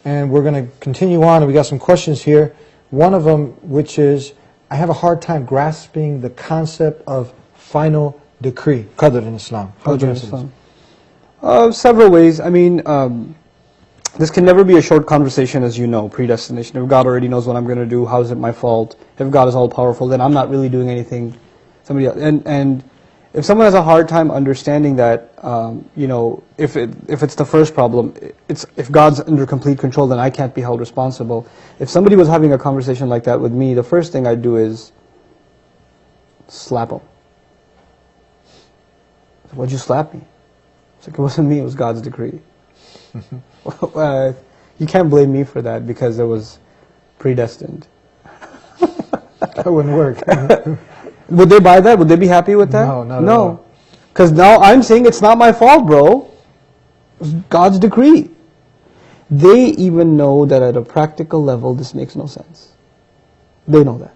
and we're going to continue on, and we got some questions here. One of them, which is, I have a hard time grasping the concept of final decree, Qadr in Islam. How do you answer this? Several ways. I mean, this can never be a short conversation, as you know, predestination. If God already knows what I'm going to do, how is it my fault? If God is all-powerful, then I'm not really doing anything. Somebody else. And if someone has a hard time understanding that, you know, if it's the first problem, if God's under complete control, then I can't be held responsible. If somebody was having a conversation like that with me, the first thing I'd do is slap him. Why'd you slap me? It's like, it wasn't me, it was God's decree. You can't blame me for that because it was predestined. That wouldn't work. Would they buy that? Would they be happy with that? No, not at all. Because now I'm saying it's not my fault, bro. It's God's decree. They even know that at a practical level this makes no sense. They know that.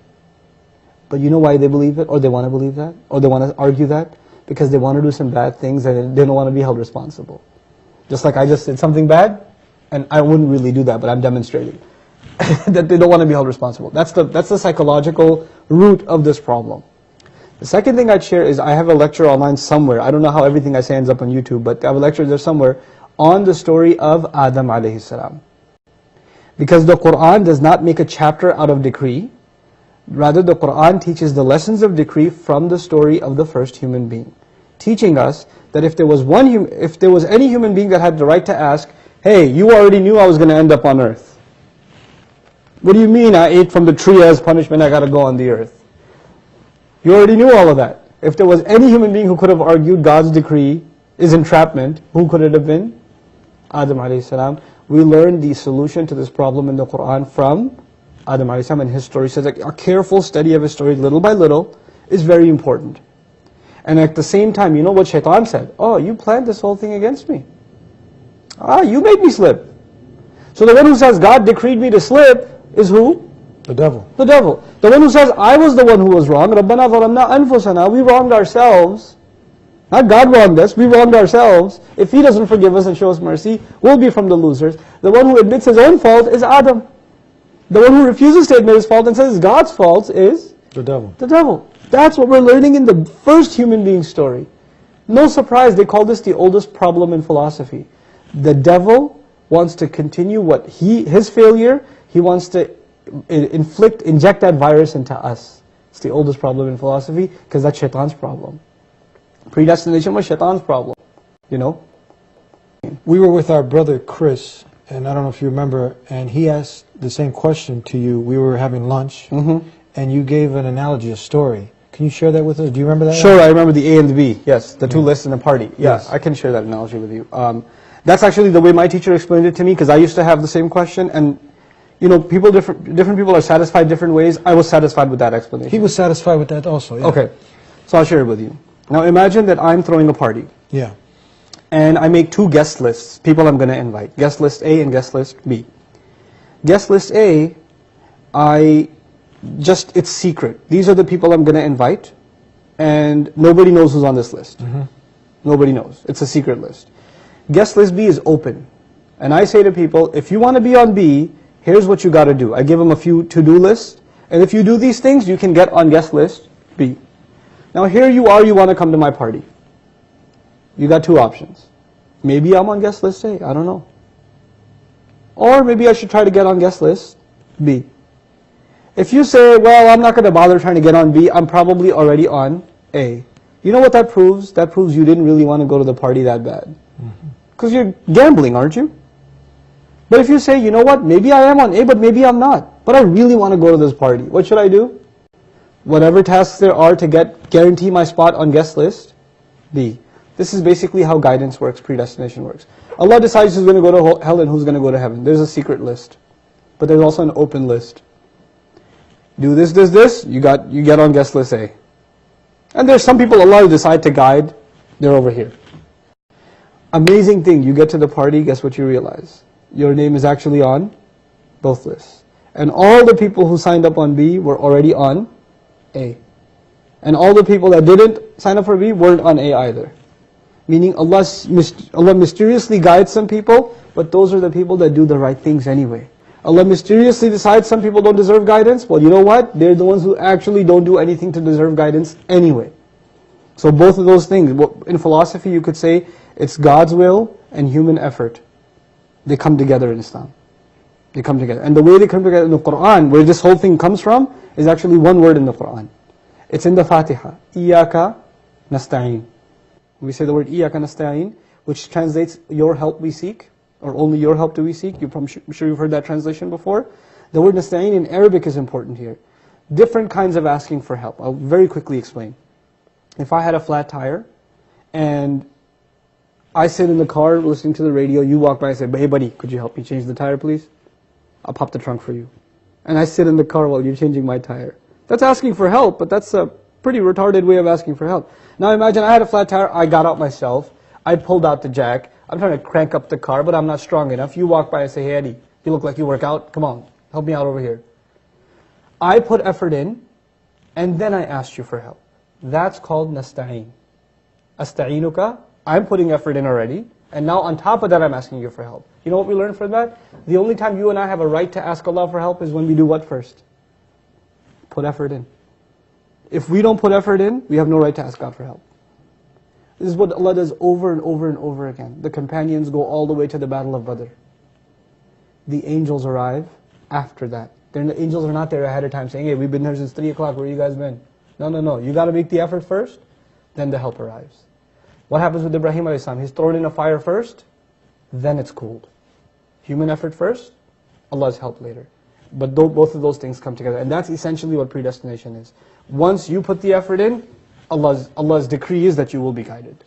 But you know why they believe it, or they want to believe that, or they want to argue that? Because they want to do some bad things and they don't want to be held responsible. Just like I just did something bad, and I wouldn't really do that, but I'm demonstrating that they don't want to be held responsible. That's the psychological root of this problem. The second thing I'd share is I have a lecture online somewhere. I don't know how everything I say ends up on YouTube, but I have a lecture there somewhere on the story of Adam alayhi salam. Because the Quran does not make a chapter out of decree. Rather, the Quran teaches the lessons of decree from the story of the first human being, teaching us that if there was any human being that had the right to ask, hey, you already knew I was going to end up on earth. What do you mean I ate from the tree as punishment, I got to go on the earth? You already knew all of that. If there was any human being who could have argued God's decree is entrapment, who could it have been? Adam alayhi salam. We learned the solution to this problem in the Quran from Adam alayhi salam, and his story says that a careful study of his story, little by little, is very important. And at the same time, you know what Shaitan said? Oh, you planned this whole thing against me. You made me slip. So the one who says God decreed me to slip is who? The devil. The devil. The one who says I was the one who was wrong. رَبَّنَا ظَلَمْنَا أَنفُسَنَا. We wronged ourselves. Not God wronged us, we wronged ourselves. If He doesn't forgive us and show us mercy, we'll be from the losers. The one who admits his own fault is Adam. The one who refuses to admit his fault and says it's God's fault is? The devil. The devil. That's what we're learning in the first human being story. No surprise, they call this the oldest problem in philosophy. The wants to continue his failure, he wants to inject that virus into us. It's the oldest problem in philosophy because that's Shaitan's problem. Predestination was Shaitan's problem, you know. We were with our brother Chris, and I don't know if you remember, and he asked the same question to you. We were having lunch, and you gave an analogy, a story. Can you share that with us? Do you remember that? Sure, I remember the A and the B, yes, the two lists in a party. Yes, I can share that analogy with you. That's actually the way my teacher explained it to me, because I used to have the same question, and you know, different people are satisfied different ways. I was satisfied with that explanation. He was satisfied with that also, yeah. Okay, so I'll share it with you. Now imagine that I'm throwing a party. Yeah. And I make two guest lists, people I'm going to invite. Guest list A and guest list B. Guest list A, it's secret. These are the people I'm going to invite, and nobody knows who's on this list. Nobody knows. It's a secret list. Guest list B is open. And I say to people, if you want to be on B, here's what you got to do. I give them a few to-do lists, and if you do these things, you can get on guest list B. Now here you are, you want to come to my party. You got two options. Maybe I'm on guest list A, I don't know. Or maybe I should try to get on guest list B. If you say, well, I'm not going to bother trying to get on B, I'm probably already on A. You know what that proves? That proves you didn't really want to go to the party that bad. Because you're gambling, aren't you? But if you say, you know what, maybe I am on A, but maybe I'm not. But I really want to go to this party. What should I do? Whatever tasks there are to guarantee my spot on guest list B. This is basically how guidance works, predestination works. Allah decides who's going to go to hell and who's going to go to heaven. There's a secret list. But there's also an open list. Do this, you get on guest list A. And there's some people Allah will decide to guide, they're over here. Amazing thing, you get to the party, guess what you realize? Your name is actually on both lists. And all the people who signed up on B were already on A. And all the people that didn't sign up for B weren't on A either. Meaning Allah mysteriously guides some people, but those are the people that do the right things anyway. Allah mysteriously decides some people don't deserve guidance. Well, you know what? They're the ones who actually don't do anything to deserve guidance anyway. So both of those things, in philosophy you could say it's God's will and human effort. They come together in Islam. They come together. And the way they come together in the Qur'an, where this whole thing comes from, is actually one word in the Qur'an. It's in the Fatiha. Iyaka nasta'in. We say the word Iyaka nasta'in, which translates your help we seek, or only your help do we seek. I'm sure you've heard that translation before. The word nasta'in in Arabic is important here. Different kinds of asking for help. I'll very quickly explain. If I had a flat tire, and I sit in the car listening to the radio, you walk by and say, hey buddy, could you help me change the tire please? I'll pop the trunk for you. And I sit in the car while you're changing my tire. That's asking for help, but that's a pretty retarded way of asking for help. Now imagine I had a flat tire, I got out myself, I pulled out the jack, I'm trying to crank up the car, but I'm not strong enough. You walk by and say, hey Eddie, you look like you work out, come on, help me out over here. I put effort in, and then I asked you for help. That's called nasta'in. Asta'inuka, I'm putting effort in already, and now on top of that I'm asking you for help. You know what we learned from that? The only time you and I have a right to ask Allah for help is when we do what first? Put effort in. If we don't put effort in, we have no right to ask God for help. This is what Allah does over and over and over again. The companions go all the way to the Battle of Badr. The angels arrive after that. The angels are not there ahead of time saying, hey, we've been here since 3 o'clock, where you guys been? No. You got to make the effort first, then the help arrives. What happens with Ibrahim a.s.? He's thrown in a fire first, then it's cooled. Human effort first, Allah's help later. But both of those things come together. And that's essentially what predestination is. Once you put the effort in, Allah's decree is that you will be guided.